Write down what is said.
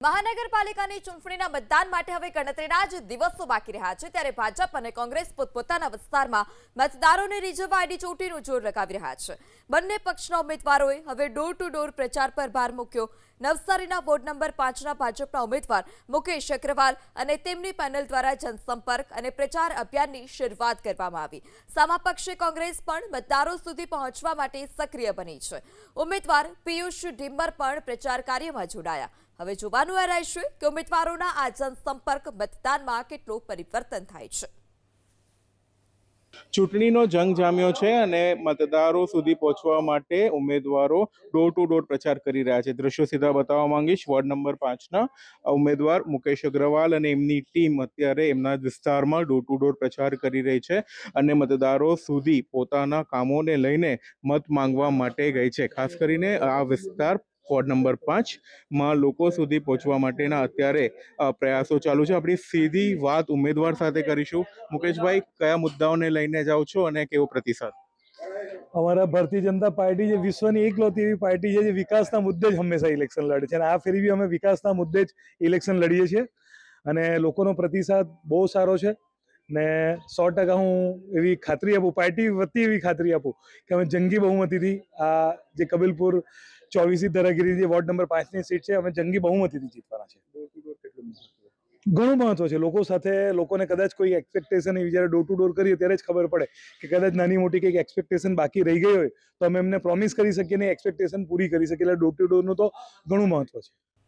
મહાનગરપાલિકાની ચૂંટણીના મતદાન માટે હવે ગણતરીના જ દિવસો બાકી રહ્યા છે ત્યારે ભાજપ અને કોંગ્રેસ પોતપોતાના વિસ્તારમાં મતદારોને રીઝવવા આડી ચોટીનું જોર લગાવી રહ્યા છે। બંને પક્ષના ઉમેદવારોએ હવે ડોર ટુ ડોર પ્રચાર પર ભાર મૂક્યો। નવસારીના વોર્ડ નંબર 5ના ભાજપના ઉમેદવાર મુકેશ અગ્રવાલ અને તેમની પેનલ દ્વારા જનસંપર્ક અને પ્રચાર અભિયાનની શરૂઆત કરવામાં આવી। સામા પક્ષે કોંગ્રેસ પણ મતદારો સુધી પહોંચવા માટે સક્રિય બની છે। ઉમેદવાર પિયુષ ઢિમ્બર પણ પ્રચાર કાર્યમાં જોડાયા। હવે જોવાનું એ રહેશે કે ઉમેદવારોના આ જનસંપર્ક મતદાનમાં કેટલું પરિવર્તન થાય છે। ચૂંટણીનો જંગ જામ્યો છે અને મતદારો સુધી પહોંચવા માટે ઉમેદવારો ડોર ટુ ડોર પ્રચાર કરી રહ્યા છે। દ્રશ્યો સીધા બતાવવા માંગીશ। વોર્ડ નંબર 5ના ઉમેદવાર મુકેશ અગ્રવાલ અને એમની ટીમ અત્યારે એમના વિસ્તારમાં ડોર ટુ ડોર પ્રચાર કરી રહી છે અને મતદારો સુધી પોતાના કામોને લઈને મત માંગવા માટે ગઈ છે। ખાસ કરીને આ વિસ્તાર વોર્ડ નંબર 5માં લોકો સુધી પહોંચવા માટેના અત્યારે પ્રયાસો ચાલુ છે। આપણી સીધી વાત ઉમેદવાર સાથે કરીશું। મુકેશભાઈ, કયા મુદ્દાઓને લઈને જાઓ છો અને કેવો પ્રતિસાદ? અમારા ભારતીય જનતા પાર્ટી જે વિશ્વની એકલૌતી એવી પાર્ટી છે જે વિકાસના મુદ્દે જ હંમેશા ઇલેક્શન લડે છે અને આ ફેરી બી અમે વિકાસના મુદ્દે જ ઇલેક્શન લડીએ છીએ અને લોકોનો પ્રતિસાદ બહુ સારો છે ને 100% હું એવી ખાતરી આપું, પાર્ટી વતી એવી ખાતરી આપું કે અમે જંગી બહુમતીથી આ જે કબીલપુર 24 દરાગીરી જે વોર્ડ નંબર 5ની સીટ છે અમે જંગી બહુમતીથી જીતવાના છે। ઘણું મહત્વ છે લોકો સાથે। લોકોને કદાચ કોઈ એક્સપેક્ટેશન એવી જ્યારે ડોર ટુ ડોર કરીએ ત્યારે જ ખબર પડે કે કદાચ નાની મોટી કંઈક એક્સપેક્ટેશન બાકી રહી ગઈ હોય તો અમે એમને પ્રોમિસ કરી શકીએ ને એક્સપેક્ટેશન પૂરી કરી શકીએ। એટલે ડોર ટુ ડોરનું તો ઘણું મહત્વ છે।